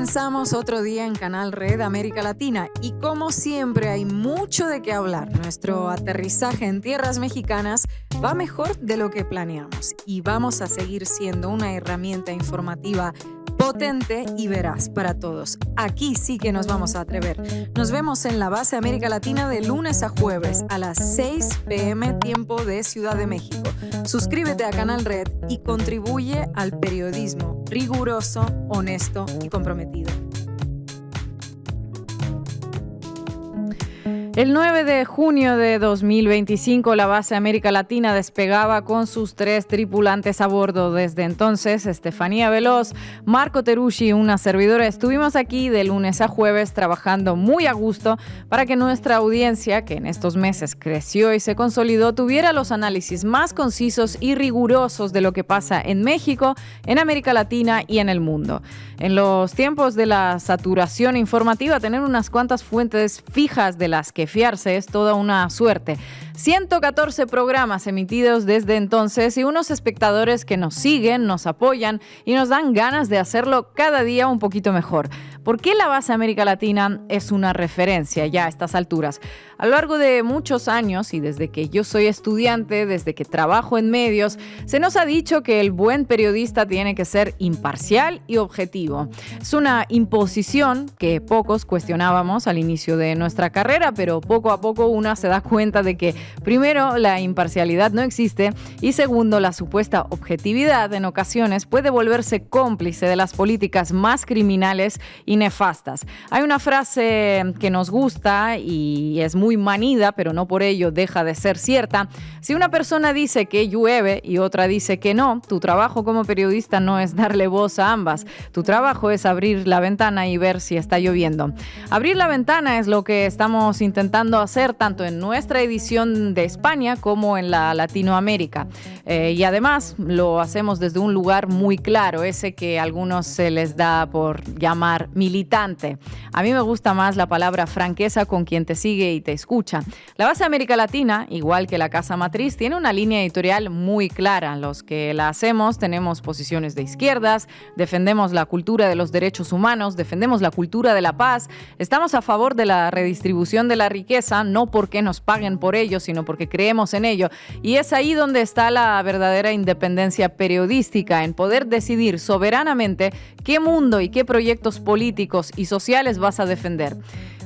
Comenzamos otro día en Canal Red América Latina y como siempre hay mucho de qué hablar. Nuestro aterrizaje en tierras mexicanas va mejor de lo que planeamos y vamos a seguir siendo una herramienta informativa potente y veraz para todos. Aquí sí que nos vamos a atrever. Nos vemos en la base América Latina de lunes a jueves a las 6 p.m. tiempo de Ciudad de México. Suscríbete a Canal Red y contribuye al periodismo riguroso, honesto y comprometido. El 9 de junio de 2025, la base América Latina despegaba con sus 3 tripulantes a bordo. Desde entonces, Estefanía Veloz, Marco Terusci y una servidora estuvimos aquí de lunes a jueves trabajando muy a gusto para que nuestra audiencia, que en estos meses creció y se consolidó, tuviera los análisis más concisos y rigurosos de lo que pasa en México, en América Latina y en el mundo. En los tiempos de la saturación informativa, tener unas cuantas fuentes fijas de las que fiarse es toda una suerte. 114 programas emitidos desde entonces y unos espectadores que nos siguen, nos apoyan y nos dan ganas de hacerlo cada día un poquito mejor. ¿Por qué la base América Latina es una referencia ya a estas alturas? A lo largo de muchos años y desde que yo soy estudiante, desde que trabajo en medios, se nos ha dicho que el buen periodista tiene que ser imparcial y objetivo. Es una imposición que pocos cuestionábamos al inicio de nuestra carrera, pero poco a poco una se da cuenta de que primero la imparcialidad no existe y segundo la supuesta objetividad en ocasiones puede volverse cómplice de las políticas más criminales y nefastas. Hay una frase que nos gusta y es muy manida, pero no por ello deja de ser cierta. Si una persona dice que llueve y otra dice que no, tu trabajo como periodista no es darle voz a ambas. Tu trabajo es abrir la ventana y ver si está lloviendo. Abrir la ventana es lo que estamos intentando hacer tanto en nuestra edición de España como en la Latinoamérica. Y además lo hacemos desde un lugar muy claro, ese que a algunos se les da por llamar militante. A mí me gusta más la palabra franqueza con quien te sigue y te escucha. La base América Latina, igual que la casa matriz, tiene una línea editorial muy clara. Los que la hacemos tenemos posiciones de izquierdas, defendemos la cultura de los derechos humanos, defendemos la cultura de la paz, estamos a favor de la redistribución de la riqueza, no porque nos paguen por ello, sino porque creemos en ello. Y es ahí donde está la verdadera independencia periodística, en poder decidir soberanamente qué mundo y qué proyectos políticos y sociales vas a defender.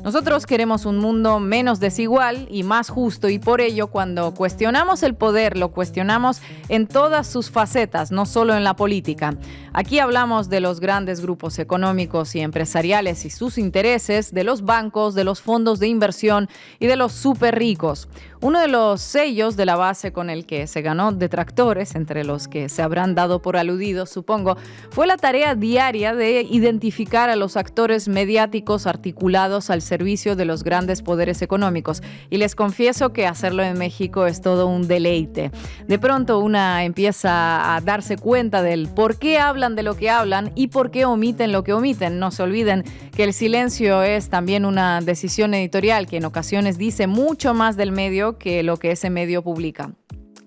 Nosotros queremos un mundo menos desigual y más justo y por ello cuando cuestionamos el poder lo cuestionamos en todas sus facetas, no solo en la política. Aquí hablamos de los grandes grupos económicos y empresariales y sus intereses, de los bancos, de los fondos de inversión y de los súper ricos. Uno de los sellos de la base con el que se ganó detractores, entre los que se habrán dado por aludidos, supongo, fue la tarea diaria de identificar a los actores mediáticos articulados al servicio de los grandes poderes económicos. Y les confieso que hacerlo en México es todo un deleite. De pronto una empieza a darse cuenta del por qué hablan de lo que hablan y por qué omiten lo que omiten. No se olviden que el silencio es también una decisión editorial que en ocasiones dice mucho más del medio que lo que ese medio publica.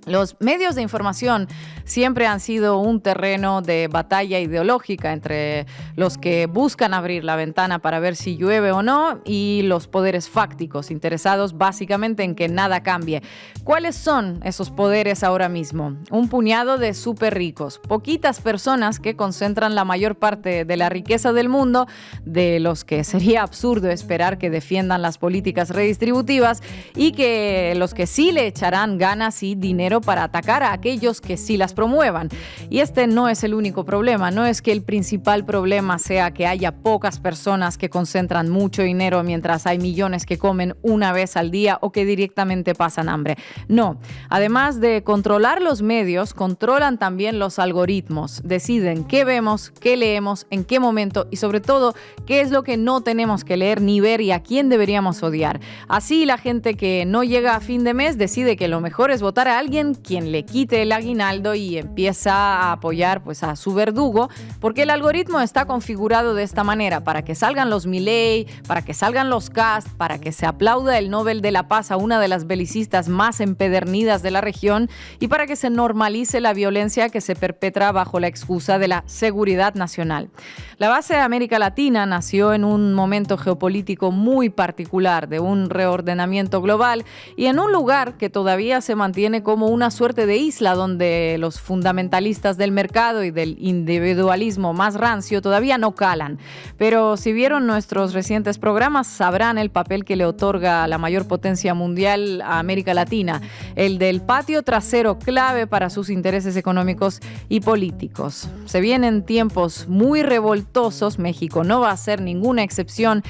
Los medios de información siempre han sido un terreno de batalla ideológica entre los que buscan abrir la ventana para ver si llueve o no y los poderes fácticos, interesados básicamente en que nada cambie. ¿Cuáles son esos poderes ahora mismo? Un puñado de súper ricos, poquitas personas que concentran la mayor parte de la riqueza del mundo, de los que sería absurdo esperar que defiendan las políticas redistributivas y que los que sí le echarán ganas y dinero para atacar a aquellos que sí las promuevan. Y este no es el único problema, no es que el principal problema sea que haya pocas personas que concentran mucho dinero mientras hay millones que comen una vez al día o que directamente pasan hambre. No, además de controlar los medios, controlan también los algoritmos, deciden qué vemos, qué leemos, en qué momento y sobre todo qué es lo que no tenemos que leer ni ver y a quién deberíamos odiar. Así la gente que no llega a fin de mes decide que lo mejor es votar a alguien con quien le quite el aguinaldo y empieza a apoyar pues, a su verdugo, porque el algoritmo está configurado de esta manera, para que salgan los Milei, para que salgan los Kast, para que se aplauda el Nobel de la Paz a una de las belicistas más empedernidas de la región y para que se normalice la violencia que se perpetra bajo la excusa de la seguridad nacional. La base de América Latina nació en un momento geopolítico muy particular, de un reordenamiento global y en un lugar que todavía se mantiene como una suerte de isla donde los fundamentalistas del mercado y del individualismo más rancio todavía no calan. Pero si vieron nuestros recientes programas, sabrán el papel que le otorga la mayor potencia mundial a América Latina, el del patio trasero clave para sus intereses económicos y políticos. Se vienen tiempos muy revoltosos, México no va a ser ninguna excepción.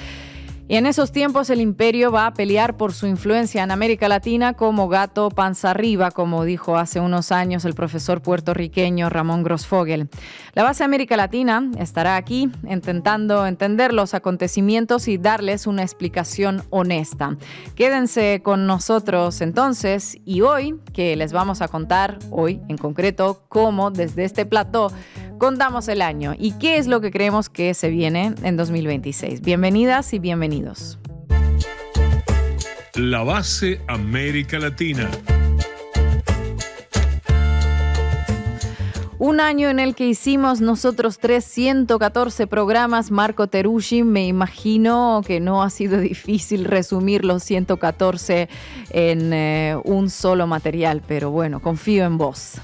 Y en esos tiempos el imperio va a pelear por su influencia en América Latina como gato panza arriba, como dijo hace unos años el profesor puertorriqueño Ramón Grossfogel. La base América Latina estará aquí intentando entender los acontecimientos y darles una explicación honesta. Quédense con nosotros entonces y hoy, que les vamos a contar, hoy en concreto, cómo desde este plató contamos el año y qué es lo que creemos que se viene en 2026. Bienvenidas y bienvenidos. La base América Latina. Un año en el que hicimos nosotros 114 programas. Marco Teruggi, me imagino que no ha sido difícil resumir los 114 en un solo material, pero bueno, confío en vos.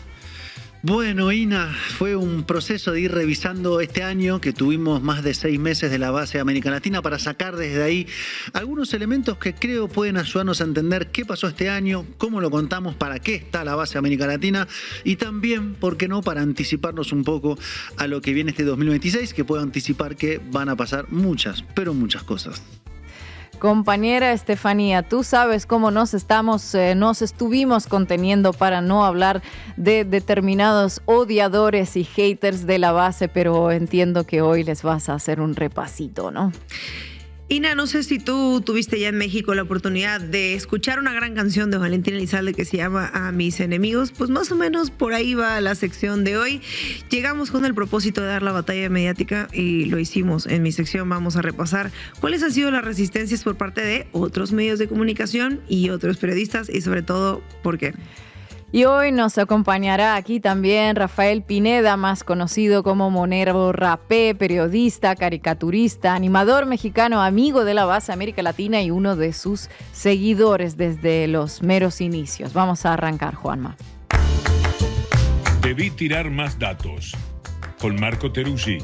Bueno, Ina, fue un proceso de ir revisando este año que tuvimos más de 6 meses de la base de América Latina para sacar desde ahí algunos elementos que creo pueden ayudarnos a entender qué pasó este año, cómo lo contamos, para qué está la base de América Latina y también, ¿por qué no?, para anticiparnos un poco a lo que viene este 2026, que puedo anticipar que van a pasar muchas, pero muchas cosas. Compañera Estefanía, tú sabes cómo nos estuvimos conteniendo para no hablar de determinados odiadores y haters de la base, pero entiendo que hoy les vas a hacer un repasito, ¿no? Ina, no sé si tú tuviste ya en México la oportunidad de escuchar una gran canción de Valentín Elizalde que se llama A mis enemigos. Pues más o menos por ahí va la sección de hoy. Llegamos con el propósito de dar la batalla mediática y lo hicimos. En mi sección vamos a repasar cuáles han sido las resistencias por parte de otros medios de comunicación y otros periodistas y sobre todo por qué. Y hoy nos acompañará aquí también Rafael Pineda, más conocido como Monero Rapé, periodista, caricaturista, animador mexicano, amigo de la base América Latina y uno de sus seguidores desde los meros inicios. Vamos a arrancar, Juanma. Debí tirar más datos. Con Marco Teruggi.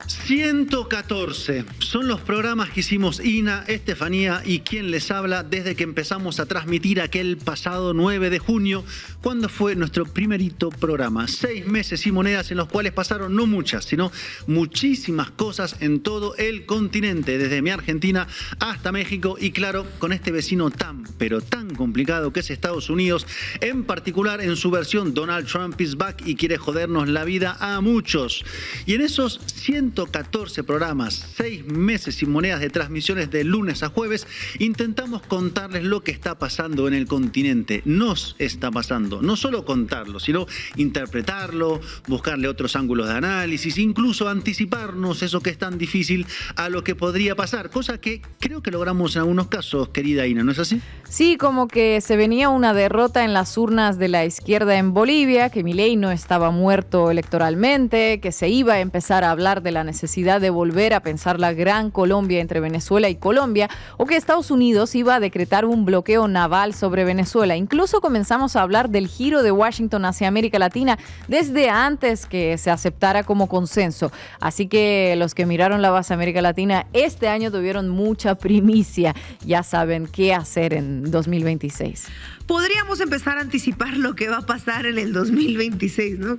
114 son los programas que hicimos Ina, Estefanía y quien les habla desde que empezamos a transmitir aquel pasado 9 de junio, cuando fue nuestro primerito programa. 6 meses y monedas en los cuales pasaron no muchas, sino muchísimas cosas en todo el continente, desde mi Argentina hasta México y claro, con este vecino tan, pero tan complicado que es Estados Unidos, en particular en su versión Donald Trump is back y quiere jodernos la vida a muchos. Y en esos 114 programas, 6 meses y monedas de transmisiones de lunes a jueves, intentamos contarles lo que está pasando en el continente. Nos está pasando. No solo contarlo, sino interpretarlo, buscarle otros ángulos de análisis, incluso anticiparnos, eso que es tan difícil, a lo que podría pasar. Cosa que creo que logramos en algunos casos, querida Ina, ¿no es así? Sí, como que se venía una derrota en las urnas de la izquierda en Bolivia, que Milei no estaba muerto electoralmente, que se iba a empezar a hablar de la necesidad de volver a pensar la gran Colombia entre Venezuela y Colombia, o que Estados Unidos iba a decretar un bloqueo naval sobre Venezuela. Incluso comenzamos a hablar del giro de Washington hacia América Latina desde antes que se aceptara como consenso. Así que los que miraron la base América Latina este año tuvieron mucha primicia. Ya saben qué hacer en 2026. Podríamos empezar a anticipar lo que va a pasar en el 2026, ¿no?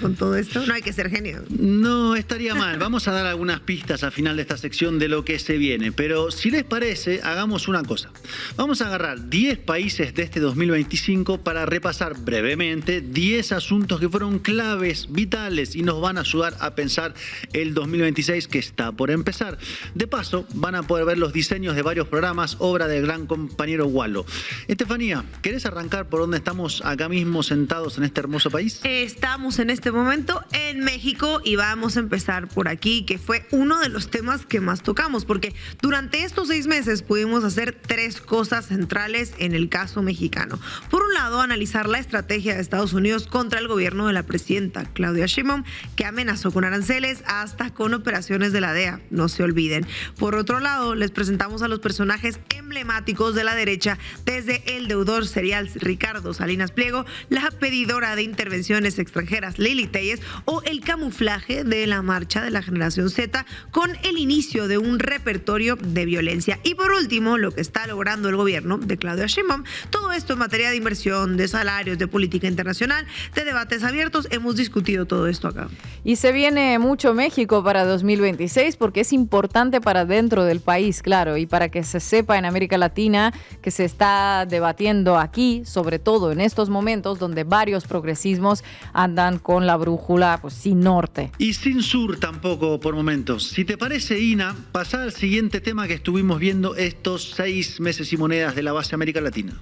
Con todo esto. No hay que ser genio. No estaría mal. Vamos vamos a dar algunas pistas al final de esta sección de lo que se viene, pero si les parece, hagamos una cosa. Vamos a agarrar 10 países de este 2025 para repasar brevemente 10 asuntos que fueron claves, vitales y nos van a ayudar a pensar el 2026 que está por empezar. De paso, van a poder ver los diseños de varios programas, obra del gran compañero Wallo. Estefanía, ¿querés arrancar por dónde estamos acá mismo sentados en este hermoso país? Estamos en este momento en México y vamos a empezar por aquí, que fue uno de los temas que más tocamos, porque durante estos 6 meses pudimos hacer 3 cosas centrales en el caso mexicano. Por un lado, analizar la estrategia de Estados Unidos contra el gobierno de la presidenta Claudia Sheinbaum, que amenazó con aranceles hasta con operaciones de la DEA, no se olviden. Por otro lado, les presentamos a los personajes emblemáticos de la derecha, desde el deudor serial Ricardo Salinas Pliego, la pedidora de intervenciones extranjeras Lili Telles o el camuflaje de la marcha de la generación Z con el inicio de un repertorio de violencia. Y por último, lo que está logrando el gobierno de Claudia Sheinbaum, todo esto en materia de inversión, de salarios, de política internacional, de debates abiertos. Hemos discutido todo esto acá. Y se viene mucho México para 2026 porque es importante para dentro del país, claro, y para que se sepa en América Latina que se está debatiendo aquí, sobre todo en estos momentos donde varios progresismos andan con la brújula pues sin norte. Y sin sur tampoco por momentos. Si te parece, Ina, pasá al siguiente tema que estuvimos viendo estos 6 meses y monedas de la base América Latina.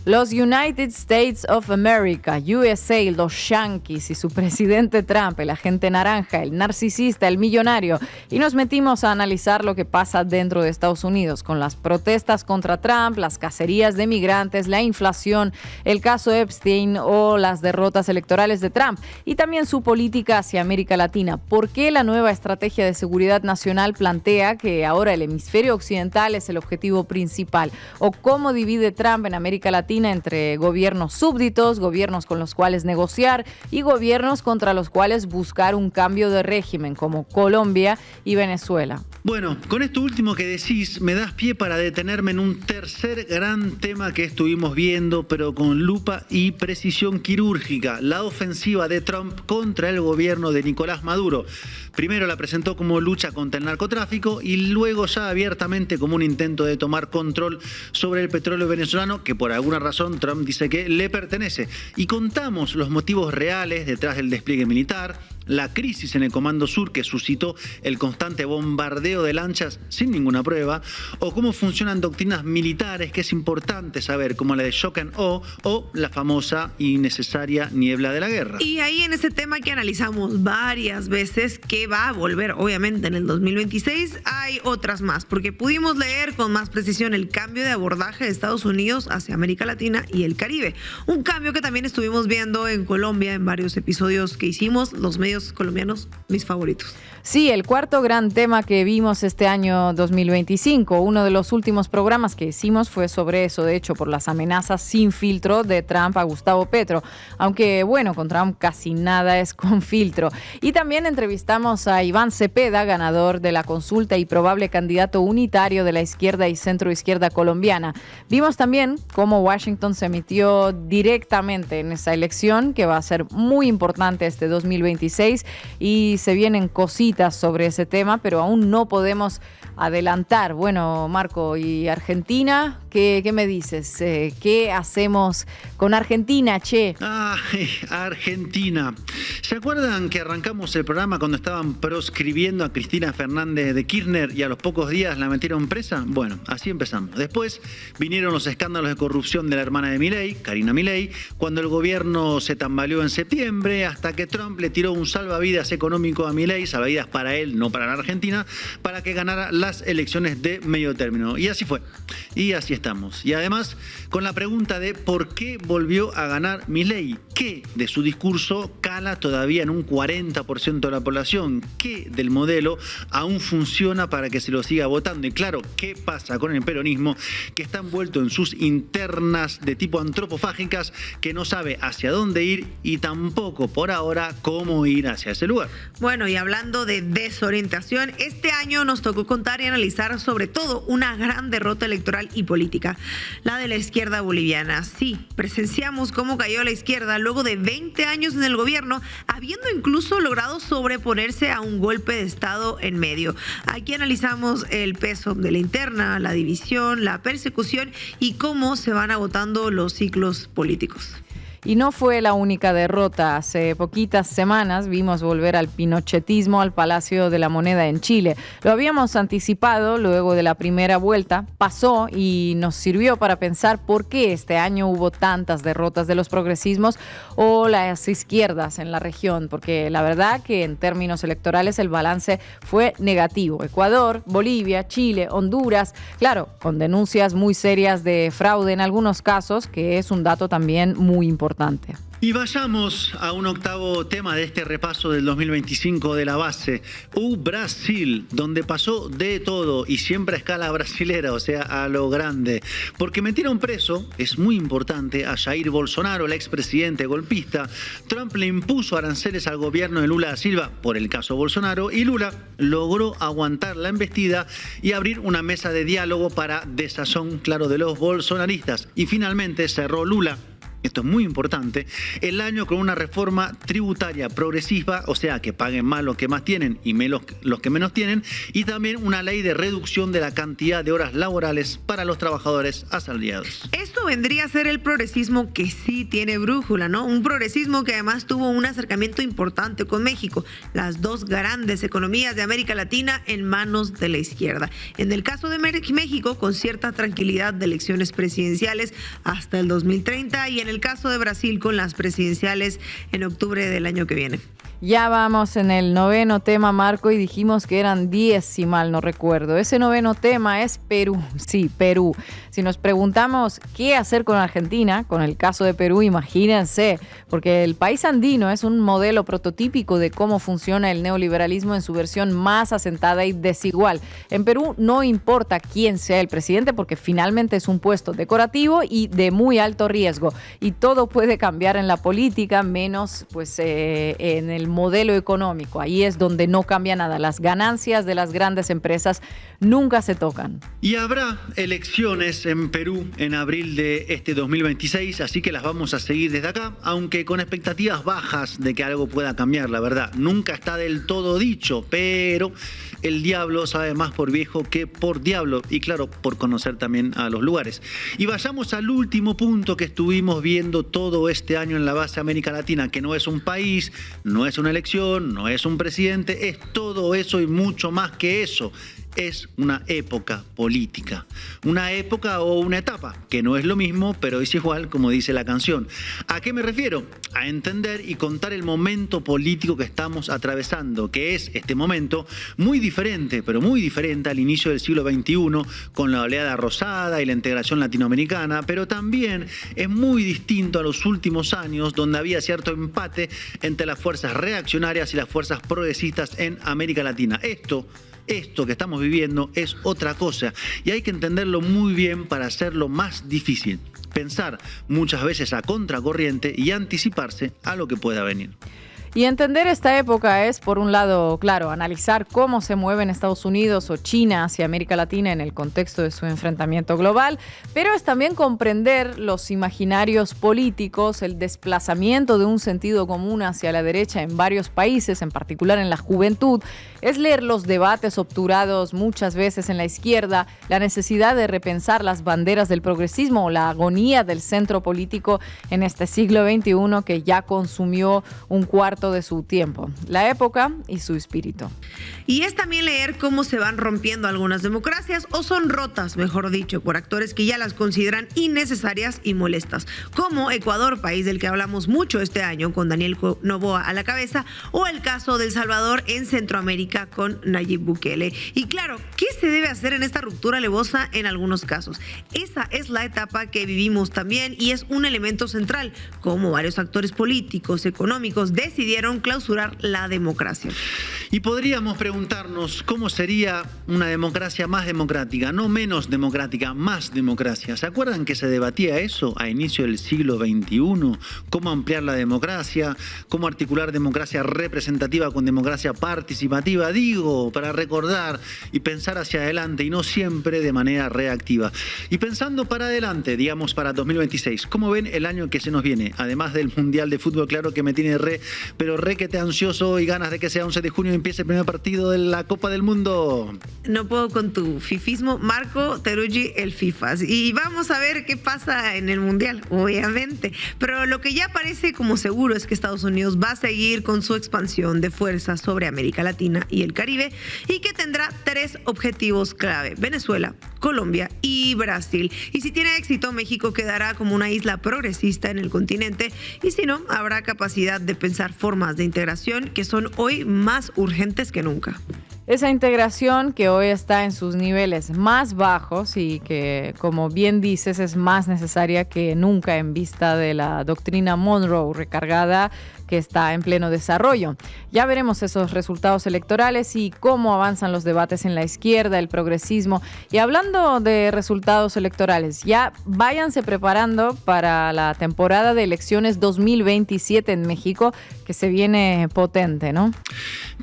Los United States of America, USA, los Yankees y su presidente Trump, el agente naranja, el narcisista, el millonario. Y nos metimos a analizar lo que pasa dentro de Estados Unidos con las protestas contra Trump, las cacerías de migrantes, la inflación, el caso Epstein o las derrotas electorales de Trump. Y también su política hacia América Latina. ¿Por qué la nueva estrategia de seguridad nacional plantea que ahora el hemisferio occidental es el objetivo principal? ¿O cómo divide Trump en América Latina entre gobiernos súbditos, gobiernos con los cuales negociar y gobiernos contra los cuales buscar un cambio de régimen, como Colombia y Venezuela? Bueno, con esto último que decís, me das pie para detenerme en un tercer gran tema que estuvimos viendo, pero con lupa y precisión quirúrgica: la ofensiva de Trump contra el gobierno de Nicolás Maduro. Primero la presentó como lucha contra el narcotráfico y luego ya abiertamente como un intento de tomar control sobre el petróleo venezolano, que por alguna razón Trump dice que le pertenece. Y contamos los motivos reales detrás del despliegue militar, la crisis en el Comando Sur que suscitó el constante bombardeo de lanchas sin ninguna prueba, o cómo funcionan doctrinas militares que es importante saber, como la de Shock and Awe o la famosa y necesaria niebla de la guerra. Y ahí en ese tema que analizamos varias veces, que va a volver obviamente en el 2026, hay otras más, porque pudimos leer con más precisión el cambio de abordaje de Estados Unidos hacia América Latina y el Caribe. Un cambio que también estuvimos viendo en Colombia en varios episodios que hicimos, los medios colombianos, mis favoritos. Sí, el cuarto gran tema que vimos este año 2025, uno de los últimos programas que hicimos fue sobre eso, de hecho, por las amenazas sin filtro de Trump a Gustavo Petro, aunque bueno, con Trump casi nada es con filtro. Y también entrevistamos a Iván Cepeda, ganador de la consulta y probable candidato unitario de la izquierda y centroizquierda colombiana. Vimos también cómo Washington se metió directamente en esa elección, que va a ser muy importante este 2026, y se vienen cositas sobre ese tema, pero aún no podemos adelantar. Bueno, Marco, ¿y Argentina? ¿Qué me dices? ¿Qué hacemos con Argentina, che? Ay, Argentina. ¿Se acuerdan que arrancamos el programa cuando estaban proscribiendo a Cristina Fernández de Kirchner y a los pocos días la metieron presa? Bueno, así empezamos. Después vinieron los escándalos de corrupción de la hermana de Milei, Karina Milei, cuando el gobierno se tambaleó en septiembre, hasta que Trump le tiró un salvavidas económico a Milei, salvavidas para él, no para la Argentina, para que ganara las elecciones de medio término. Y así fue. Y así estamos. Y además, con la pregunta de por qué volvió a ganar Milei, qué de su discurso cala todavía en un 40% de la población, qué del modelo aún funciona para que se lo siga votando. Y claro, qué pasa con el peronismo, que está envuelto en sus internas de tipo antropofágicas, que no sabe hacia dónde ir y tampoco por ahora cómo ir hacia ese lugar. Bueno, y hablando de desorientación, este año nos tocó contar y analizar sobre todo una gran derrota electoral y política política, la de la izquierda boliviana. Sí, presenciamos cómo cayó la izquierda luego de 20 años en el gobierno, habiendo incluso logrado sobreponerse a un golpe de Estado en medio. Aquí analizamos el peso de la interna, la división, la persecución y cómo se van agotando los ciclos políticos. Y no fue la única derrota. Hace poquitas semanas vimos volver al pinochetismo al Palacio de la Moneda en Chile. Lo habíamos anticipado luego de la primera vuelta, pasó y nos sirvió para pensar por qué este año hubo tantas derrotas de los progresismos o las izquierdas en la región, porque la verdad que en términos electorales el balance fue negativo. Ecuador, Bolivia, Chile, Honduras, claro, con denuncias muy serias de fraude en algunos casos, que es un dato también muy importante. Y vayamos a un octavo tema de este repaso del 2025 de la base. Brasil, donde pasó de todo y siempre a escala brasilera, o sea, a lo grande. Porque metieron preso, es muy importante, a Jair Bolsonaro, el expresidente golpista. Trump le impuso aranceles al gobierno de Lula da Silva por el caso Bolsonaro y Lula logró aguantar la embestida y abrir una mesa de diálogo para desazón, claro, de los bolsonaristas. Y finalmente cerró Lula, esto es muy importante, el año con una reforma tributaria progresiva, o sea, que paguen más los que más tienen y menos los que menos tienen, y también una ley de reducción de la cantidad de horas laborales para los trabajadores asalariados. Esto vendría a ser el progresismo que sí tiene brújula, ¿no? Un progresismo que además tuvo un acercamiento importante con México, las dos grandes economías de América Latina en manos de la izquierda. En el caso de México, con cierta tranquilidad de elecciones presidenciales hasta el 2030 y en el caso de Brasil con las presidenciales en octubre del año que viene. Ya vamos en el noveno tema, Marco, y dijimos que eran 10, si mal no recuerdo. Ese noveno tema es Perú. Sí, Perú. Si nos preguntamos qué hacer con Argentina, con el caso de Perú, imagínense, porque el país andino es un modelo prototípico de cómo funciona el neoliberalismo en su versión más asentada y desigual. En Perú no importa quién sea el presidente, porque finalmente es un puesto decorativo y de muy alto riesgo. Y todo puede cambiar en la política, menos pues en el modelo económico. Ahí es donde no cambia nada. Las ganancias de las grandes empresas nunca se tocan. Y habrá elecciones en Perú en abril de este 2026, así que las vamos a seguir desde acá, aunque con expectativas bajas de que algo pueda cambiar, la verdad. Nunca está del todo dicho, pero el diablo sabe más por viejo que por diablo, y claro, por conocer también a los lugares. Y vayamos al último punto que estuvimos viendo todo este año en la base América Latina, que no es un país, no es una elección, no es un presidente, es todo eso y mucho más que eso. Es una época política, una época o una etapa, que no es lo mismo, pero es igual, como dice la canción. ¿A qué me refiero? A entender y contar el momento político que estamos atravesando, que es este momento muy diferente, pero muy diferente al inicio del siglo XXI, con la oleada rosada y la integración latinoamericana, pero también es muy distinto a los últimos años, donde había cierto empate entre las fuerzas reaccionarias y las fuerzas progresistas en América Latina. Esto que estamos viviendo es otra cosa y hay que entenderlo muy bien para hacerlo más difícil. Pensar muchas veces a contracorriente y anticiparse a lo que pueda venir. Y entender esta época es, por un lado, claro, analizar cómo se mueven Estados Unidos o China hacia América Latina en el contexto de su enfrentamiento global, pero es también comprender los imaginarios políticos, el desplazamiento de un sentido común hacia la derecha en varios países, en particular en la juventud, es leer los debates obturados muchas veces en la izquierda, la necesidad de repensar las banderas del progresismo o la agonía del centro político en este siglo XXI que ya consumió un cuarto de su tiempo, la época y su espíritu. Y es también leer cómo se van rompiendo algunas democracias o son rotas, mejor dicho, por actores que ya las consideran innecesarias y molestas, como Ecuador, país del que hablamos mucho este año con Daniel Noboa a la cabeza, o el caso de El Salvador en Centroamérica con Nayib Bukele. Y claro, ¿qué se debe hacer en esta ruptura alevosa en algunos casos? Esa es la etapa que vivimos también y es un elemento central, como varios actores políticos, económicos decidieron decidieron clausurar la democracia. Y podríamos preguntarnos cómo sería una democracia más democrática, no menos democrática, más democracia. ¿Se acuerdan que se debatía eso a inicio del siglo XXI? ¿Cómo ampliar la democracia? ¿Cómo articular democracia representativa con democracia participativa? Digo, para recordar y pensar hacia adelante y no siempre de manera reactiva. Y pensando para adelante, digamos para 2026, ¿cómo ven el año que se nos viene? Además del Mundial de Fútbol, claro que me tiene pero que te ansioso y ganas de que sea 11 de junio y empiece el primer partido de la Copa del Mundo. No puedo con tu fifismo. Marco Teruggi, el FIFAs. Y vamos a ver qué pasa en el Mundial, obviamente. Pero lo que ya parece como seguro es que Estados Unidos va a seguir con su expansión de fuerza sobre América Latina y el Caribe y que tendrá 3 objetivos clave: Venezuela, Colombia y Brasil. Y si tiene éxito, México quedará como una isla progresista en el continente y si no, habrá capacidad de pensar formas de integración que son hoy más urgentes que nunca. Esa integración que hoy está en sus niveles más bajos y que, como bien dices, es más necesaria que nunca en vista de la doctrina Monroe recargada que está en pleno desarrollo. Ya veremos esos resultados electorales y cómo avanzan los debates en la izquierda, el progresismo. Y hablando de resultados electorales, ya váyanse preparando para la temporada de elecciones 2027 en México, que se viene potente, ¿no?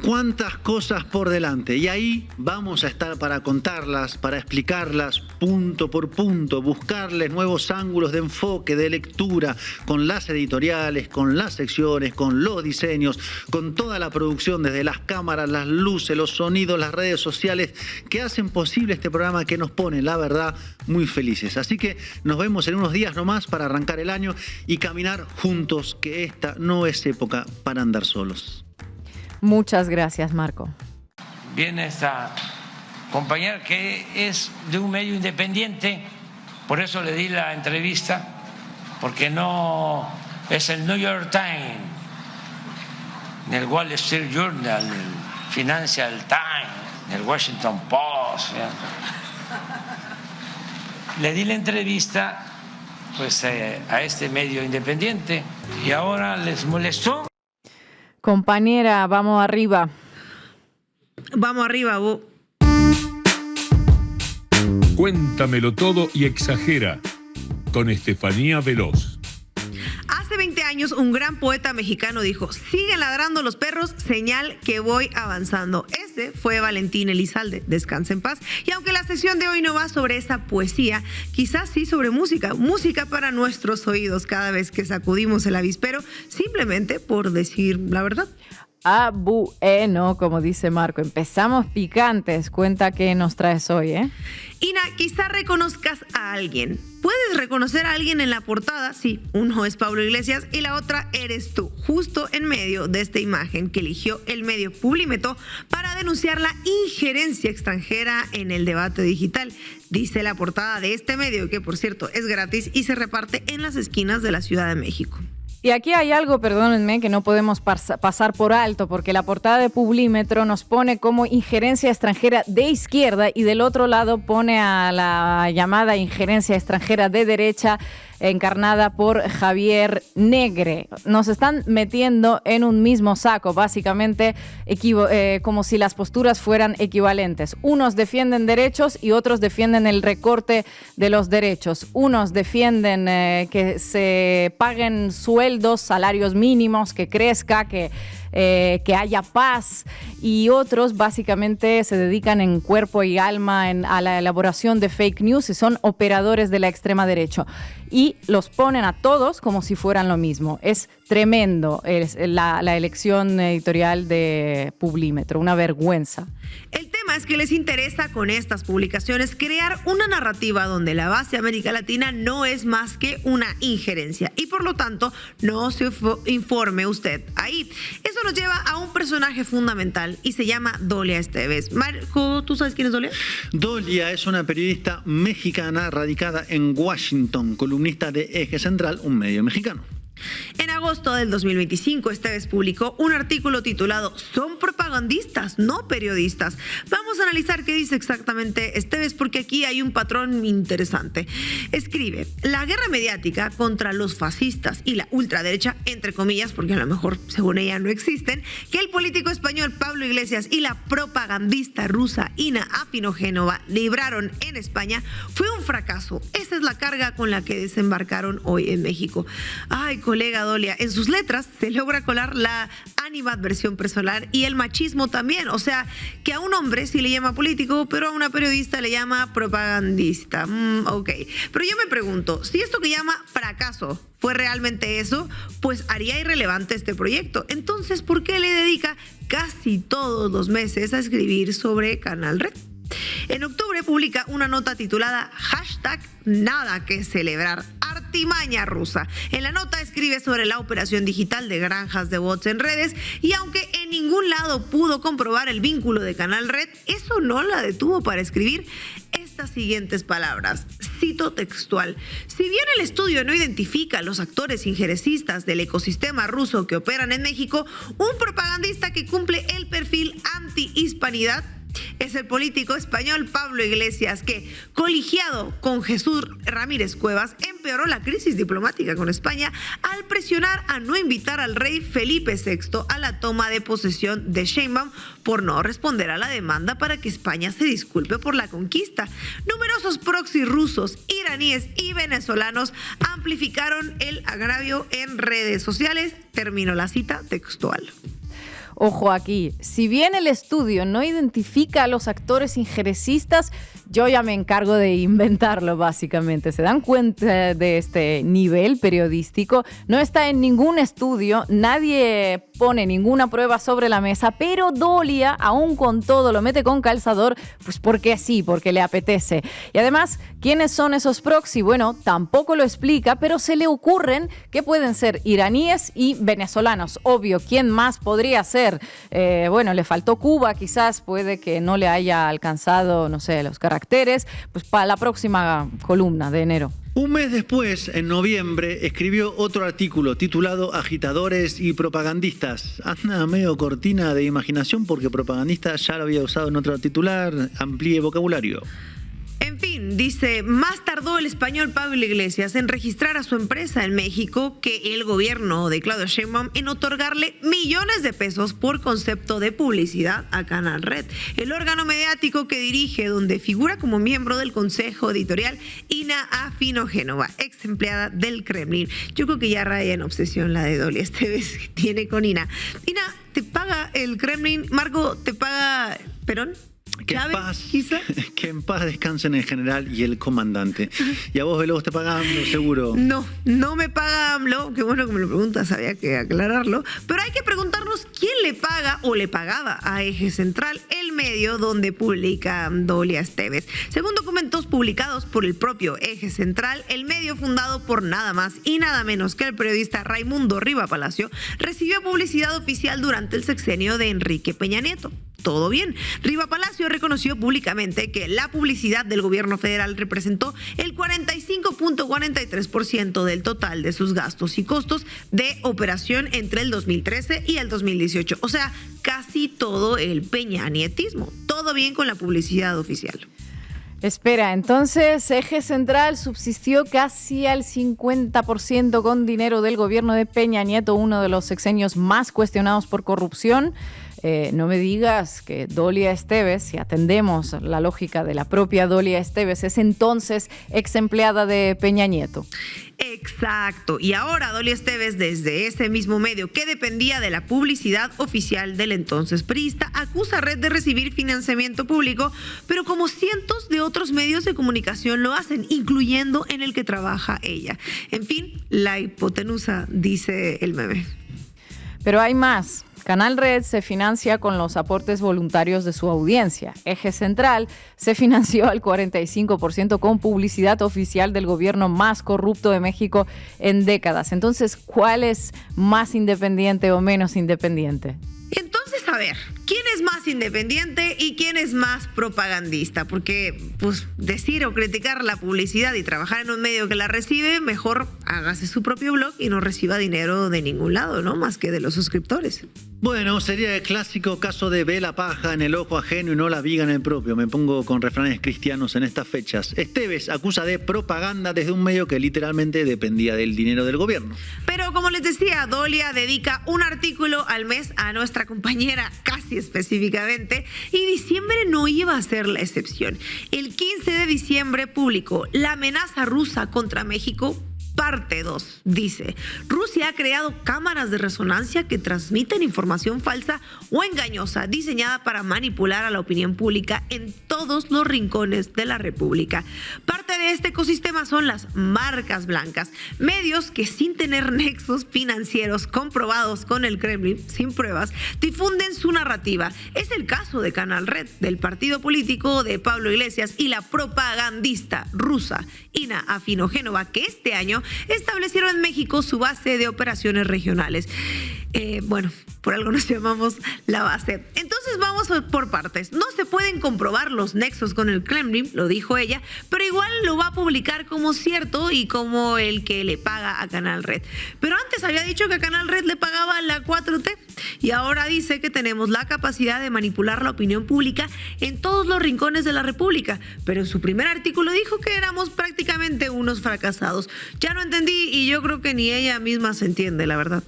Cuántas cosas por delante. Y ahí vamos a estar para contarlas, para explicarlas punto por punto, buscarles nuevos ángulos de enfoque, de lectura, con las editoriales, con las secciones, con los diseños, con toda la producción, desde las cámaras, las luces, los sonidos, las redes sociales, que hacen posible este programa que nos pone, la verdad, muy felices. Así que nos vemos en unos días nomás para arrancar el año y caminar juntos, que esta no es época para andar solos. Muchas gracias, Marco. Viene esta compañera que es de un medio independiente, por eso le di la entrevista, porque no es el New York Times, ni el Wall Street Journal, ni el Financial Times, ni el Washington Post. ¿Ya? Le di la entrevista pues a este medio independiente y ahora les molestó. Compañera, vamos arriba. Vamos arriba, vos. Cuéntamelo todo y exagera, con Estefanía Veloz. Hace 20 años, un gran poeta mexicano dijo: siguen ladrando los perros, señal que voy avanzando. Ese fue Valentín Elizalde, descansa en paz. Y aunque la sesión de hoy no va sobre esa poesía, quizás sí sobre música. Música para nuestros oídos cada vez que sacudimos el avispero, simplemente por decir la verdad. Bueno, como dice Marco, empezamos picantes. Cuenta qué nos traes hoy, ¿eh? Ina, quizá reconozcas a alguien. ¿Puedes reconocer a alguien en la portada? Sí, uno es Pablo Iglesias y la otra eres tú, justo en medio de esta imagen que eligió el medio Publímetro para denunciar la injerencia extranjera en el debate digital. Dice la portada de este medio, que por cierto es gratis y se reparte en las esquinas de la Ciudad de México. Y aquí hay algo, perdónenme, que no podemos pasar por alto, porque la portada de Publímetro nos pone como injerencia extranjera de izquierda y del otro lado pone a la llamada injerencia extranjera de derecha, encarnada por Javier Negre. Nos están metiendo en un mismo saco, básicamente como si las posturas fueran equivalentes. Unos defienden derechos y otros defienden el recorte de los derechos. Unos defienden que se paguen sueldos, salarios mínimos, que crezca, que haya paz, y otros básicamente se dedican en cuerpo y alma a la elaboración de fake news y son operadores de la extrema derecha. Y los ponen a todos como si fueran lo mismo. Es tremendo la elección editorial de Publímetro, una vergüenza. El tema es que les interesa con estas publicaciones crear una narrativa donde la base América Latina no es más que una injerencia y por lo tanto no se informe usted ahí. Eso nos lleva a un personaje fundamental y se llama Dolia Esteves. Marco, ¿tú sabes quién es Dolia? Dolia es una periodista mexicana radicada en Washington, columnista de Eje Central, un medio mexicano. En agosto del 2025, Esteves publicó un artículo titulado "Son propagandistas, no periodistas". Vamos a analizar qué dice exactamente Esteves, porque aquí hay un patrón interesante. Escribe: la guerra mediática contra los fascistas y la ultraderecha, entre comillas, porque a lo mejor según ella no existen, que el político español Pablo Iglesias y la propagandista rusa Ina Afinogénova libraron en España fue un fracaso. Esa es la carga con la que desembarcaron hoy en México. Ay, colega Dolia, en sus letras se logra colar la animadversión personal y el machismo también. O sea, que a un hombre sí le llama político, pero a una periodista le llama propagandista. Ok. Pero yo me pregunto, si esto que llama fracaso fue realmente eso, pues haría irrelevante este proyecto. Entonces, ¿por qué le dedica casi todos los meses a escribir sobre Canal Red? En octubre publica una nota titulada #Nada que celebrar, artimaña rusa. En la nota escribe sobre la operación digital de granjas de bots en redes, y aunque en ningún lado pudo comprobar el vínculo de Canal Red, eso no la detuvo para escribir estas siguientes palabras. Cito textual: si bien el estudio no identifica a los actores injerencistas del ecosistema ruso que operan en México, un propagandista que cumple el perfil anti-hispanidad es el político español Pablo Iglesias, que, coligiado con Jesús Ramírez Cuevas, empeoró la crisis diplomática con España al presionar a no invitar al rey Felipe VI a la toma de posesión de Sheinbaum por no responder a la demanda para que España se disculpe por la conquista. Numerosos proxy rusos, iraníes y venezolanos amplificaron el agravio en redes sociales. Termino la cita textual. Ojo aquí, si bien el estudio no identifica a los actores injerencistas, yo ya me encargo de inventarlo básicamente. ¿Se dan cuenta de este nivel periodístico? No está en ningún estudio, nadie pone ninguna prueba sobre la mesa, pero Dolia, aún con todo, lo mete con calzador, pues porque sí, porque le apetece. Y además, ¿quiénes son esos proxy? Bueno, tampoco lo explica, pero se le ocurren que pueden ser iraníes y venezolanos. Obvio, ¿quién más podría ser? Bueno, le faltó Cuba, quizás puede que no le haya alcanzado, no sé, los caracteres, pues para la próxima columna de enero. Un mes después, en noviembre, escribió otro artículo titulado "Agitadores y propagandistas". Anda medio cortina de imaginación, porque propagandista ya lo había usado en otro titular. Amplíe vocabulario. En fin, dice, más tardó el español Pablo Iglesias en registrar a su empresa en México que el gobierno de Claudia Sheinbaum en otorgarle millones de pesos por concepto de publicidad a Canal Red, el órgano mediático que dirige, donde figura como miembro del consejo editorial Ina Afinogénova, ex empleada del Kremlin. Yo creo que ya raya en obsesión la de Dolia Esteves que tiene con Ina. Ina, ¿te paga el Kremlin? Marco, ¿te paga Perón? Que en paz descansen el general y el comandante. Y a vos, Veloz, te paga AMLO, seguro. No me paga AMLO. Qué bueno que me lo preguntas, había que aclararlo. Pero hay que preguntarnos quién le paga o le pagaba a Eje Central, el medio donde publica Dolia Esteves. Según documentos publicados por el propio Eje Central, el medio fundado por nada más y nada menos que el periodista Raimundo Riva Palacio recibió publicidad oficial durante el sexenio de Enrique Peña Nieto. Todo bien. Riva Palacio reconoció públicamente que la publicidad del gobierno federal representó el 45.43% del total de sus gastos y costos de operación entre el 2013 y el 2018. O sea, casi todo el peñanietismo. Todo bien con la publicidad oficial. Espera, entonces Eje Central subsistió casi al 50% con dinero del gobierno de Peña Nieto, uno de los sexenios más cuestionados por corrupción. No me digas que Dolia Esteves, si atendemos la lógica de la propia Dolia Esteves, es entonces ex empleada de Peña Nieto. Exacto. Y ahora Dolia Esteves, desde ese mismo medio que dependía de la publicidad oficial del entonces priista, acusa a Red de recibir financiamiento público, pero como cientos de otros medios de comunicación lo hacen, incluyendo en el que trabaja ella. En fin, la hipotenusa, dice el meme. Pero hay más. Canal Red se financia con los aportes voluntarios de su audiencia. Eje Central se financió al 45% con publicidad oficial del gobierno más corrupto de México en décadas. Entonces, ¿cuál es más independiente o menos independiente? Entonces, a ver, ¿Quién es más independiente y quién es más propagandista? Porque, pues, decir o criticar la publicidad y trabajar en un medio que la recibe, mejor hágase su propio blog y no reciba dinero de ningún lado, ¿no? Más que de los suscriptores. Bueno, sería el clásico caso de ve la paja en el ojo ajeno y no la viga en el propio. Me pongo con refranes cristianos en estas fechas. Esteves acusa de propaganda desde un medio que literalmente dependía del dinero del gobierno. Pero como les decía, Dolia dedica un artículo al mes a nuestra compañera, casi específicamente, y diciembre no iba a ser la excepción. El 15 de diciembre publicó la amenaza rusa contra México. Parte 2 dice: Rusia ha creado cámaras de resonancia que transmiten información falsa o engañosa diseñada para manipular a la opinión pública en todos los rincones de la República. Parte de este ecosistema son las marcas blancas, medios que sin tener nexos financieros comprobados con el Kremlin, sin pruebas, difunden su narrativa. Es el caso de Canal Red, del partido político de Pablo Iglesias, y la propagandista rusa Ina Afinogénova, que este año establecieron en México su base de operaciones regionales. Bueno, por algo nos llamamos la base. Entonces vamos por partes. No se pueden comprobar los nexos con el Kremlin, lo dijo ella, pero igual lo va a publicar como cierto y como el que le paga a Canal Red. Pero antes había dicho que a Canal Red le pagaba la 4T y ahora dice que tenemos la capacidad de manipular la opinión pública en todos los rincones de la República. Pero en su primer artículo dijo que éramos prácticamente unos fracasados. Ya no entendí y yo creo que ni ella misma se entiende, la verdad.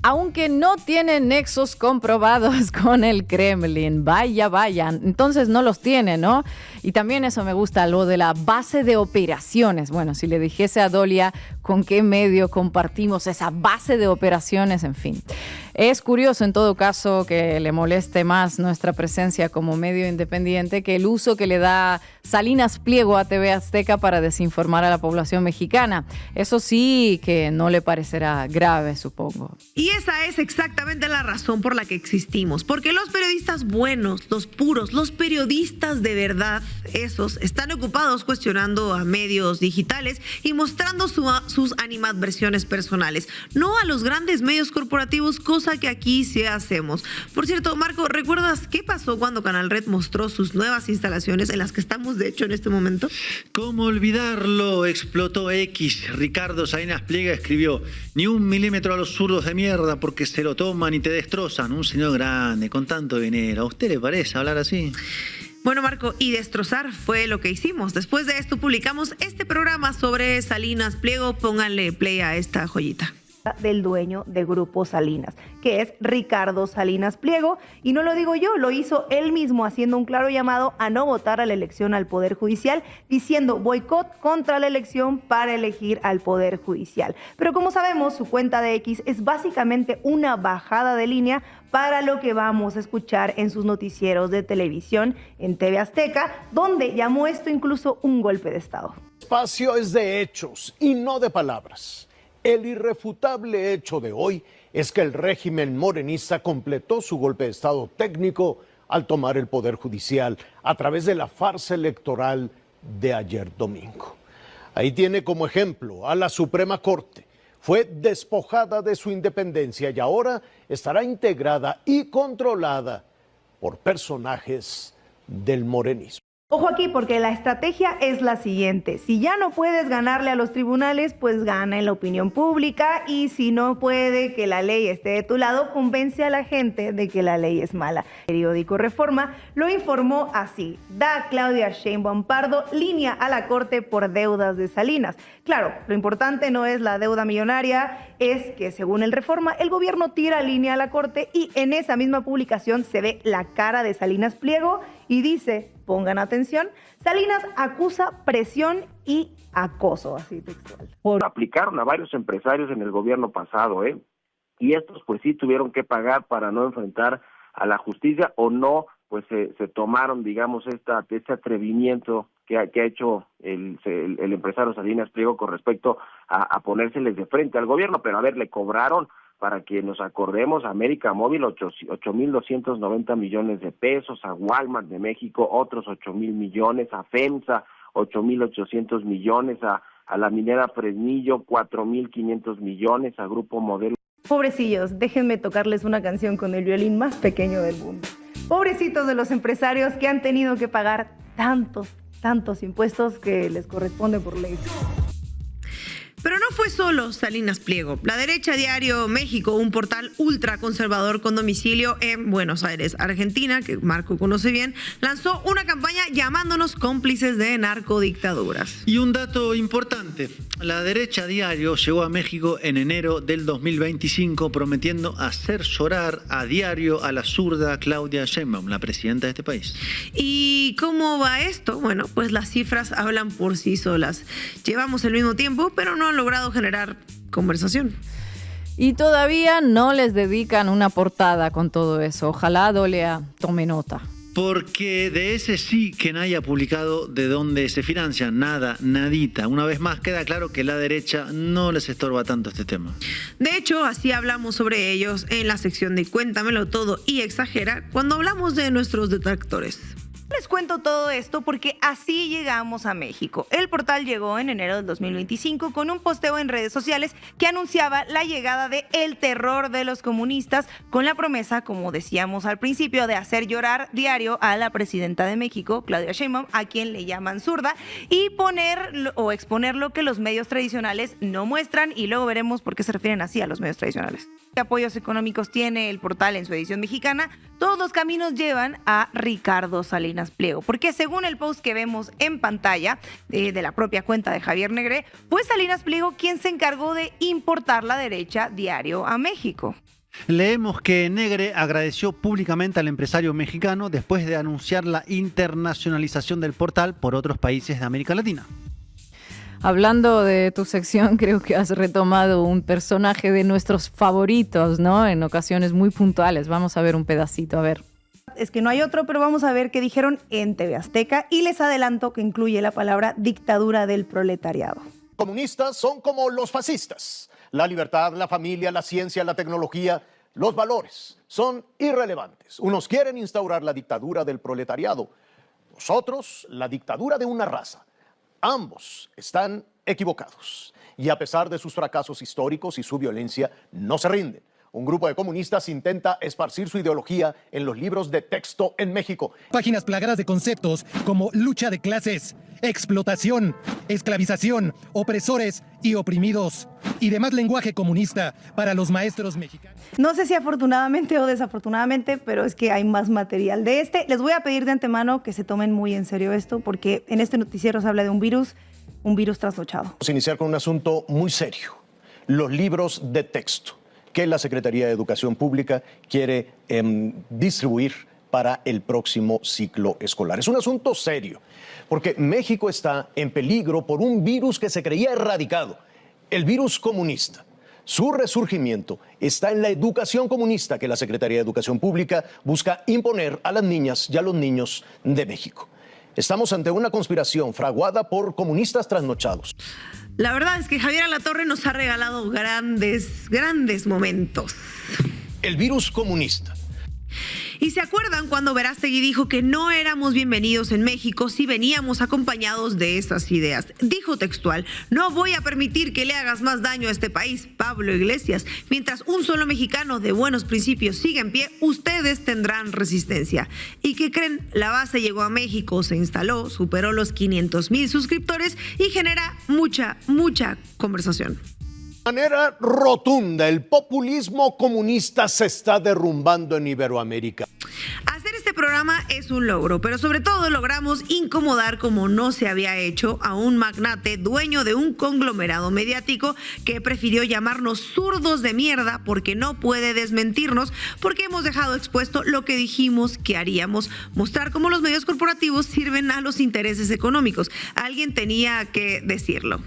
Aunque no tiene nexos comprobados con el Kremlin. Vaya. Entonces no los tiene, ¿no? Y también eso me gusta, lo de la base de operaciones. Bueno, si le dijese a Dolia con qué medio compartimos esa base de operaciones, en fin. Es curioso en todo caso que le moleste más nuestra presencia como medio independiente que el uso que le da Salinas Pliego a TV Azteca para desinformar a la población mexicana. Eso sí que no le parecerá grave, supongo. Y esa es exactamente la razón por la que existimos. Porque los periodistas buenos, los puros, los periodistas de verdad, esos, están ocupados cuestionando a medios digitales y mostrando sus animadversiones personales. No a los grandes medios corporativos, cosa que aquí sí hacemos. Por cierto, Marco, ¿recuerdas qué pasó cuando Canal Red mostró sus nuevas instalaciones en las que estamos, de hecho, en este momento? ¿Cómo olvidarlo? Explotó X. Ricardo Salinas Pliego escribió: ni un milímetro a los zurdos de mierda porque se lo toman y te destrozan. Un señor grande, con tanto dinero. ¿A usted le parece hablar así? Bueno, Marco, y destrozar fue lo que hicimos. Después de esto publicamos este programa sobre Salinas Pliego. Pónganle play a esta joyita. Del dueño de Grupo Salinas, que es Ricardo Salinas Pliego, y no lo digo yo, lo hizo él mismo haciendo un claro llamado a no votar a la elección al Poder Judicial, diciendo boicot contra la elección para elegir al Poder Judicial. Pero como sabemos, su cuenta de X es básicamente una bajada de línea para lo que vamos a escuchar en sus noticieros de televisión en TV Azteca, donde llamó esto incluso un golpe de Estado. El espacio es de hechos y no de palabras. El irrefutable hecho de hoy es que el régimen morenista completó su golpe de Estado técnico al tomar el Poder Judicial a través de la farsa electoral de ayer domingo. Ahí tiene como ejemplo a la Suprema Corte. Fue despojada de su independencia y ahora estará integrada y controlada por personajes del morenismo. Ojo aquí, porque la estrategia es la siguiente: si ya no puedes ganarle a los tribunales, pues gana en la opinión pública, y si no puede que la ley esté de tu lado, convence a la gente de que la ley es mala. El periódico Reforma lo informó así: da Claudia Sheinbaum Pardo línea a la Corte por deudas de Salinas. Claro, lo importante no es la deuda millonaria, es que según el Reforma, el gobierno tira línea a la Corte, y en esa misma publicación se ve la cara de Salinas Pliego y dice, pongan atención, Salinas acusa presión y acoso, así textual. Aplicaron a varios empresarios en el gobierno pasado, y estos pues sí tuvieron que pagar para no enfrentar a la justicia, o no, pues se tomaron, digamos, este atrevimiento que ha hecho el empresario Salinas Pliego con respecto a ponérseles de frente al gobierno. Pero a ver, le cobraron, para que nos acordemos, a América Móvil 8,290 millones de pesos, a Walmart de México otros 8,000 millones, a FEMSA 8,800 millones, a la minera Fresnillo 4,500 millones, a Grupo Modelo. Pobrecillos, déjenme tocarles una canción con el violín más pequeño del mundo. Pobrecitos de los empresarios que han tenido que pagar tantos impuestos que les corresponde por ley. Pero no fue solo Salinas Pliego. La Derecha Diario México, un portal ultraconservador con domicilio en Buenos Aires, Argentina, que Marco conoce bien, lanzó una campaña llamándonos cómplices de narcodictaduras. Y un dato importante, la Derecha Diario llegó a México en enero del 2025 prometiendo hacer llorar a diario a la zurda Claudia Sheinbaum, la presidenta de este país. ¿Y cómo va esto? Bueno, pues las cifras hablan por sí solas. Llevamos el mismo tiempo, pero no han logrado generar conversación. Y todavía no les dedican una portada con todo eso. Ojalá Dolea tome nota. Porque de ese sí que nadie ha publicado de dónde se financia, nadita. Una vez más queda claro que la derecha no les estorba tanto este tema. De hecho, así hablamos sobre ellos en la sección de Cuéntamelo Todo y Exagera cuando hablamos de nuestros detractores. Les cuento todo esto porque así llegamos a México. El portal llegó en enero del 2025 con un posteo en redes sociales que anunciaba la llegada de el terror de los comunistas con la promesa, como decíamos al principio, de hacer llorar diario a la presidenta de México, Claudia Sheinbaum, a quien le llaman zurda, y poner o exponer lo que los medios tradicionales no muestran, y luego veremos por qué se refieren así a los medios tradicionales. ¿Qué apoyos económicos tiene el portal en su edición mexicana? Todos los caminos llevan a Ricardo Salinas Pliego, porque según el post que vemos en pantalla de la propia cuenta de Javier Negré, fue Salinas Pliego quien se encargó de importar la Derecha Diario a México. Leemos que Negre agradeció públicamente al empresario mexicano después de anunciar la internacionalización del portal por otros países de América Latina. Hablando de tu sección, creo que has retomado un personaje de nuestros favoritos, ¿no? En ocasiones muy puntuales. Vamos a ver un pedacito, a ver. Es que no hay otro, pero vamos a ver qué dijeron en TV Azteca y les adelanto que incluye la palabra dictadura del proletariado. Comunistas son como los fascistas. La libertad, la familia, la ciencia, la tecnología, los valores son irrelevantes. Unos quieren instaurar la dictadura del proletariado, los otros la dictadura de una raza. Ambos están equivocados y a pesar de sus fracasos históricos y su violencia, no se rinden. Un grupo de comunistas intenta esparcir su ideología en los libros de texto en México. Páginas plagadas de conceptos como lucha de clases, explotación, esclavización, opresores y oprimidos y demás lenguaje comunista para los maestros mexicanos. No sé si afortunadamente o desafortunadamente, pero es que hay más material de este. Les voy a pedir de antemano que se tomen muy en serio esto, porque en este noticiero se habla de un virus trasnochado. Vamos a iniciar con un asunto muy serio, los libros de texto que la Secretaría de Educación Pública quiere distribuir para el próximo ciclo escolar. Es un asunto serio, porque México está en peligro por un virus que se creía erradicado, el virus comunista. Su resurgimiento está en la educación comunista que la Secretaría de Educación Pública busca imponer a las niñas y a los niños de México. Estamos ante una conspiración fraguada por comunistas trasnochados. La verdad es que Javier Alatorre nos ha regalado grandes momentos. El virus comunista. ¿Y se acuerdan cuando Verástegui dijo que no éramos bienvenidos en México si veníamos acompañados de esas ideas? Dijo textual: no voy a permitir que le hagas más daño a este país, Pablo Iglesias. Mientras un solo mexicano de buenos principios siga en pie, ustedes tendrán resistencia. ¿Y qué creen? La base llegó a México, se instaló, superó los 500,000 suscriptores y genera mucha conversación. De manera rotunda, el populismo comunista se está derrumbando en Iberoamérica. Hacer este programa es un logro, pero sobre todo logramos incomodar como no se había hecho a un magnate dueño de un conglomerado mediático que prefirió llamarnos zurdos de mierda porque no puede desmentirnos, porque hemos dejado expuesto lo que dijimos que haríamos, mostrar cómo los medios corporativos sirven a los intereses económicos. Alguien tenía que decirlo.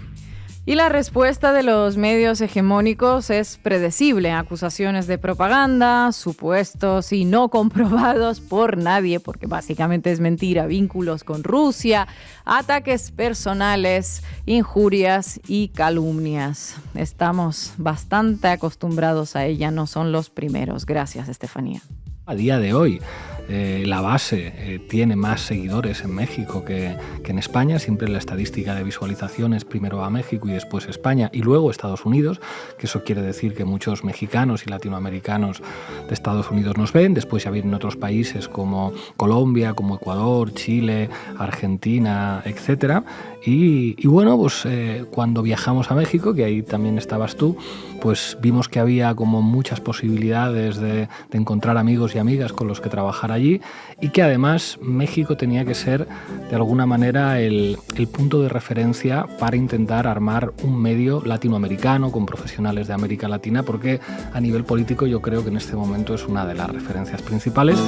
Y la respuesta de los medios hegemónicos es predecible. Acusaciones de propaganda, supuestos y no comprobados por nadie, porque básicamente es mentira, vínculos con Rusia, ataques personales, injurias y calumnias. Estamos bastante acostumbrados a ella, no son los primeros. Gracias, Estefanía. A día de hoy, la base tiene más seguidores en México que en España. Siempre la estadística de visualizaciones primero va a México y después España y luego Estados Unidos, que eso quiere decir que muchos mexicanos y latinoamericanos de Estados Unidos nos ven. Después ya vienen otros países como Colombia, como Ecuador, Chile, Argentina, etcétera. Y bueno, pues cuando viajamos a México, que ahí también estabas tú, pues vimos que había como muchas posibilidades de encontrar amigos y amigas con los que trabajar allí, y que además México tenía que ser de alguna manera el punto de referencia para intentar armar un medio latinoamericano con profesionales de América Latina, porque a nivel político yo creo que en este momento es una de las referencias principales.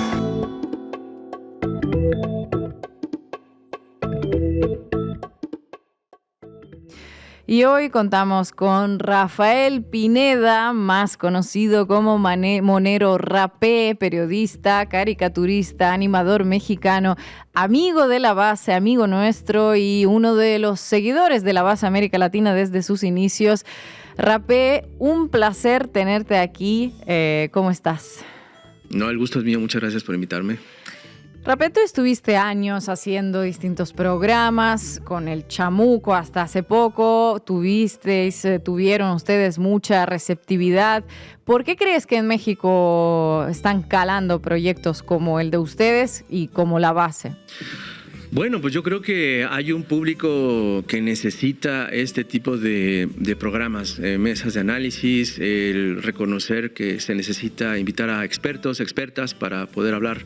Y hoy contamos con Rafael Pineda, más conocido como Monero Rapé, periodista, caricaturista, animador mexicano, amigo de la base, amigo nuestro y uno de los seguidores de la base América Latina desde sus inicios. Rapé, un placer tenerte aquí. ¿Cómo estás? No, el gusto es mío. Muchas gracias por invitarme. Rapé, tú estuviste años haciendo distintos programas con el Chamuco hasta hace poco. Tuvieron ustedes mucha receptividad. ¿Por qué crees que en México están calando proyectos como el de ustedes y como La Base? Bueno, pues yo creo que hay un público que necesita este tipo de programas, mesas de análisis, el reconocer que se necesita invitar a expertos, expertas para poder hablar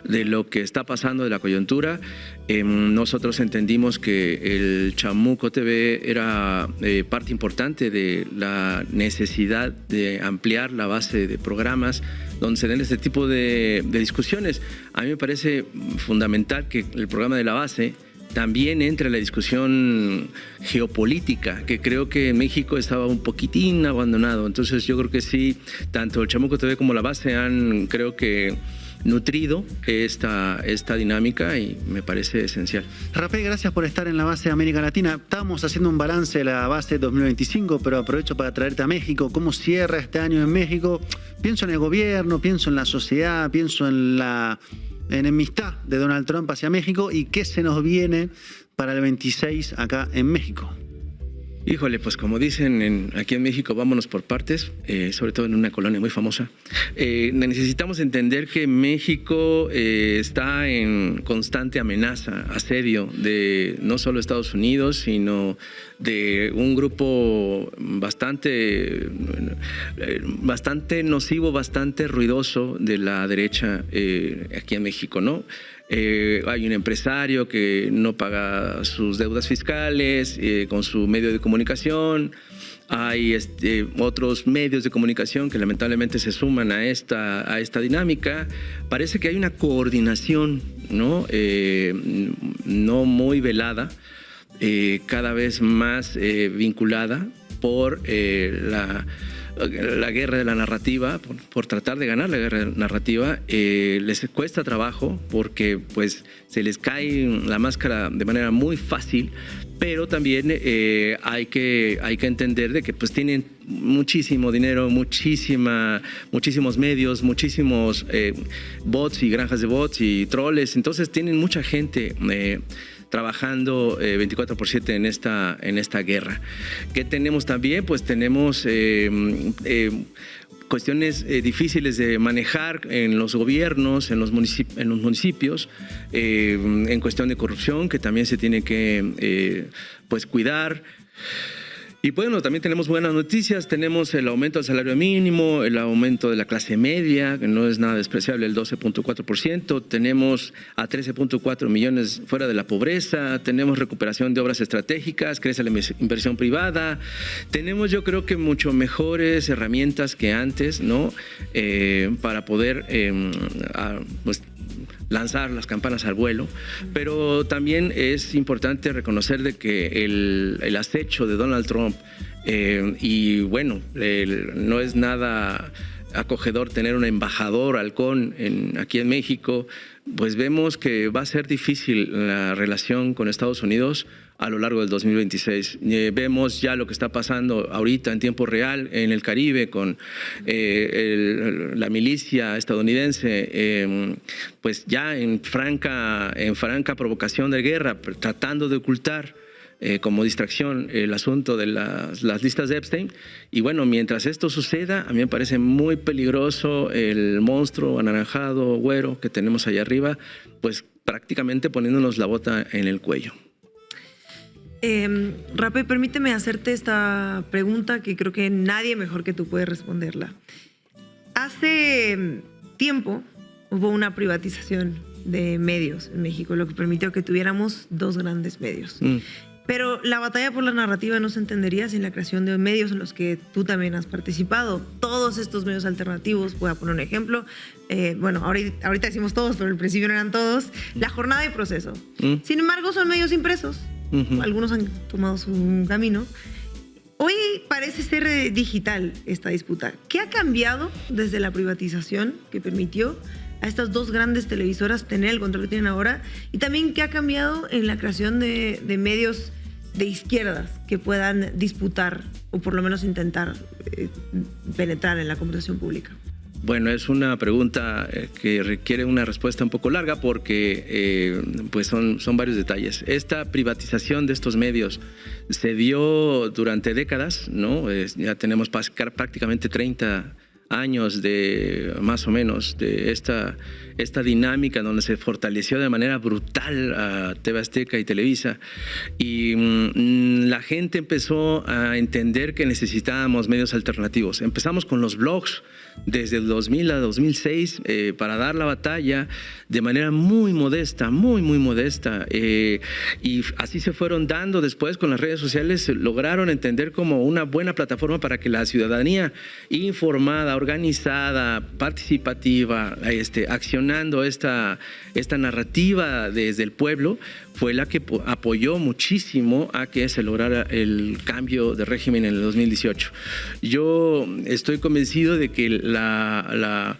de lo que está pasando, de la coyuntura. Nosotros entendimos que el Chamuco TV era parte importante de la necesidad de ampliar la base de programas donde se den este tipo de discusiones. A mí me parece fundamental que el programa de La Base también entre en la discusión geopolítica, que creo que en México estaba un poquitín abandonado. Entonces yo creo que sí, tanto el Chamuco TV como La Base han, creo que, nutrido esta dinámica y me parece esencial. Rapé, gracias por estar en La Base de América Latina. Estamos haciendo un balance de La Base 2025, pero aprovecho para traerte a México. ¿Cómo cierra este año en México? Pienso en el gobierno, pienso en la sociedad, pienso en la enemistad de Donald Trump hacia México y qué se nos viene para el 26 acá en México. Híjole, pues como dicen aquí en México, vámonos por partes, sobre todo en una colonia muy famosa. Necesitamos entender que México está en constante amenaza, asedio de no solo Estados Unidos, sino de un grupo bastante nocivo, bastante ruidoso de la derecha aquí en México, ¿no? Hay un empresario que no paga sus deudas fiscales con su medio de comunicación. Hay otros medios de comunicación que lamentablemente se suman a esta dinámica. Parece que hay una coordinación, ¿no? No muy velada, cada vez más vinculada por la guerra de la narrativa, por tratar de ganar la guerra de la narrativa. Les cuesta trabajo porque pues se les cae la máscara de manera muy fácil, pero también hay que entender de que pues tienen muchísimo dinero, muchísimos medios, muchísimos bots y granjas de bots y troles, entonces tienen mucha gente trabajando 24/7 en esta guerra. ¿Qué tenemos también? Pues tenemos cuestiones difíciles de manejar en los gobiernos, en los municipios, en cuestión de corrupción, que también se tiene que pues cuidar. Y bueno, también tenemos buenas noticias, tenemos el aumento del salario mínimo, el aumento de la clase media, que no es nada despreciable, el 12.4%, tenemos a 13.4 millones fuera de la pobreza, tenemos recuperación de obras estratégicas, crece la inversión privada, tenemos yo creo que mucho mejores herramientas que antes, ¿no? Para poder pues, lanzar las campanas al vuelo, pero también es importante reconocer de que el acecho de Donald Trump y bueno, no es nada acogedor tener un embajador halcón aquí en México, pues vemos que va a ser difícil la relación con Estados Unidos a lo largo del 2026. Vemos ya lo que está pasando ahorita en tiempo real en el Caribe con la milicia estadounidense, pues ya en franca provocación de guerra, tratando de ocultar como distracción el asunto de las listas de Epstein. Y bueno, mientras esto suceda, a mí me parece muy peligroso el monstruo anaranjado, güero que tenemos allá arriba, pues prácticamente poniéndonos la bota en el cuello. Rapé, permíteme hacerte esta pregunta que creo que nadie mejor que tú puede responderla. Hace tiempo hubo una privatización de medios en México, lo que permitió que tuviéramos 2 grandes medios. Pero la batalla por la narrativa no se entendería sin la creación de medios en los que tú también has participado. Todos estos medios alternativos, voy a poner un ejemplo, bueno, ahorita decimos todos, pero al principio no eran todos, La Jornada y Proceso. Sin embargo, son medios impresos. Algunos han tomado su camino. Hoy parece ser digital esta disputa. ¿Qué ha cambiado desde la privatización que permitió a estas 2 grandes televisoras tener el control que tienen ahora? Y también, ¿qué ha cambiado en la creación de medios de izquierdas que puedan disputar o por lo menos intentar penetrar en la conversación pública? Bueno, es una pregunta que requiere una respuesta un poco larga porque pues son varios detalles. Esta privatización de estos medios se dio durante décadas, ¿no? Ya tenemos prácticamente 30 años de más o menos de esta dinámica donde se fortaleció de manera brutal a TV Azteca y Televisa, y la gente empezó a entender que necesitábamos medios alternativos. Empezamos con los blogs desde el 2000 a 2006 para dar la batalla de manera muy modesta, muy modesta, y así se fueron dando. Después con las redes sociales lograron entender como una buena plataforma para que la ciudadanía informada, organizada, participativa, accionando esta narrativa desde el pueblo, fue la que apoyó muchísimo a que se lograra el cambio de régimen en el 2018. Yo estoy convencido de que la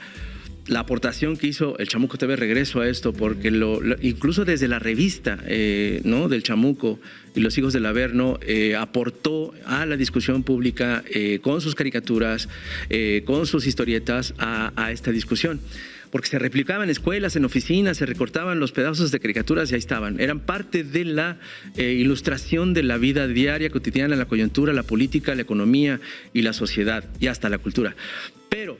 aportación que hizo el Chamuco TV, regreso a esto, porque incluso desde la revista ¿no? del Chamuco y los Hijos del Averno aportó a la discusión pública con sus caricaturas, con sus historietas a esta discusión. Porque se replicaban en escuelas, en oficinas, se recortaban los pedazos de caricaturas y ahí estaban. Eran parte de la ilustración de la vida diaria, cotidiana, la coyuntura, la política, la economía y la sociedad, y hasta la cultura. Pero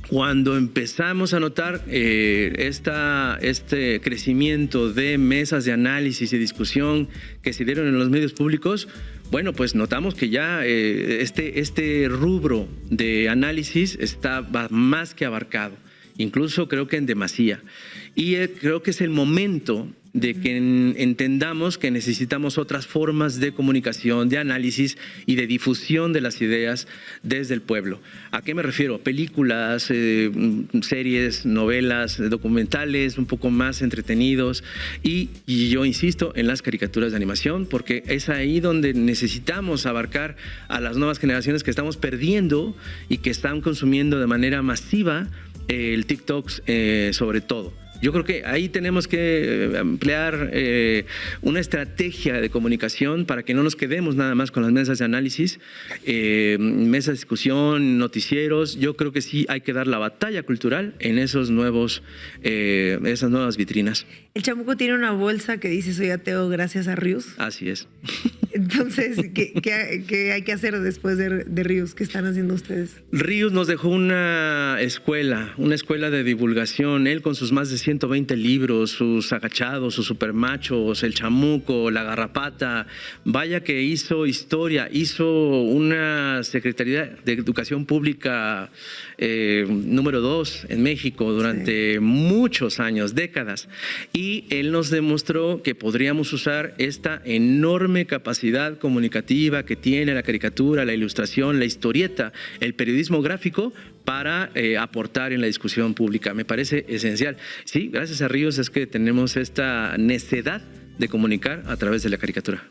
cuando empezamos a notar este crecimiento de mesas de análisis y discusión que se dieron en los medios públicos, bueno, pues notamos que ya este rubro de análisis estaba más que abarcado. Incluso creo que en demasía. Y creo que es el momento de que entendamos que necesitamos otras formas de comunicación, de análisis y de difusión de las ideas desde el pueblo. ¿A qué me refiero? Películas, series, novelas, documentales un poco más entretenidos, y yo insisto en las caricaturas de animación, porque es ahí donde necesitamos abarcar a las nuevas generaciones que estamos perdiendo y que están consumiendo de manera masiva el TikTok sobre todo. Yo creo que ahí tenemos que emplear una estrategia de comunicación para que no nos quedemos nada más con las mesas de análisis, mesas de discusión, noticieros. Yo creo que sí hay que dar la batalla cultural en esas nuevas vitrinas. El Chamuco tiene una bolsa que dice "Soy ateo gracias a Rius". Así es. Entonces, ¿qué hay que hacer después de Rius? ¿Qué están haciendo ustedes? Rius nos dejó una escuela de divulgación. Él con sus más de 120 libros, sus agachados, sus supermachos, el Chamuco, la Garrapata. Vaya que hizo historia, hizo una Secretaría de Educación Pública número 2 en México durante muchos años, décadas. Y él nos demostró que podríamos usar esta enorme capacidad comunicativa que tiene la caricatura, la ilustración, la historieta, el periodismo gráfico para aportar en la discusión pública. Me parece esencial. Sí, gracias a Ríos es que tenemos esta necedad de comunicar a través de la caricatura.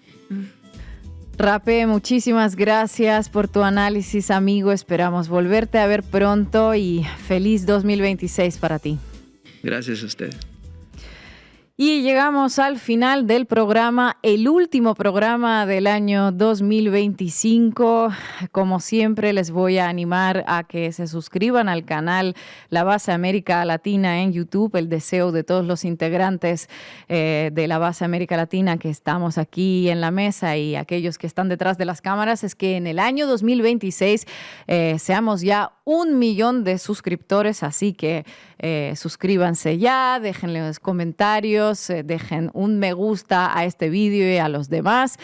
Rapé, muchísimas gracias por tu análisis, amigo. Esperamos volverte a ver pronto y feliz 2026 para ti. Gracias a usted. Y llegamos al final del programa, el último programa del año 2025. Como siempre, les voy a animar a que se suscriban al canal La Base América Latina en YouTube. El deseo de todos los integrantes de La Base América Latina que estamos aquí en la mesa y aquellos que están detrás de las cámaras es que en el año 2026 seamos ya 1 millón de suscriptores, así que suscríbanse ya, déjenle los comentarios, dejen un me gusta a este vídeo y a los demás.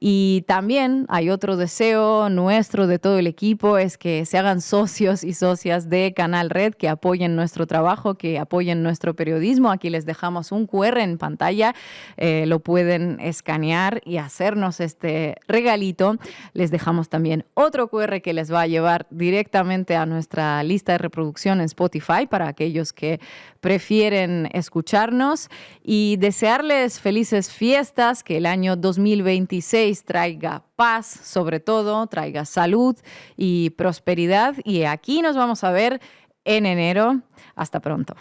Y también hay otro deseo nuestro de todo el equipo, es que se hagan socios y socias de Canal Red, que apoyen nuestro trabajo, que apoyen nuestro periodismo. Aquí les dejamos un QR en pantalla, lo pueden escanear y hacernos este regalito. Les dejamos también otro QR que les va a llevar directamente a nuestra lista de reproducción en Spotify para aquellos que prefieren escucharnos, y desearles felices fiestas, que el año 2026 traiga paz, sobre todo, traiga salud y prosperidad. Y aquí nos vamos a ver en enero. Hasta pronto.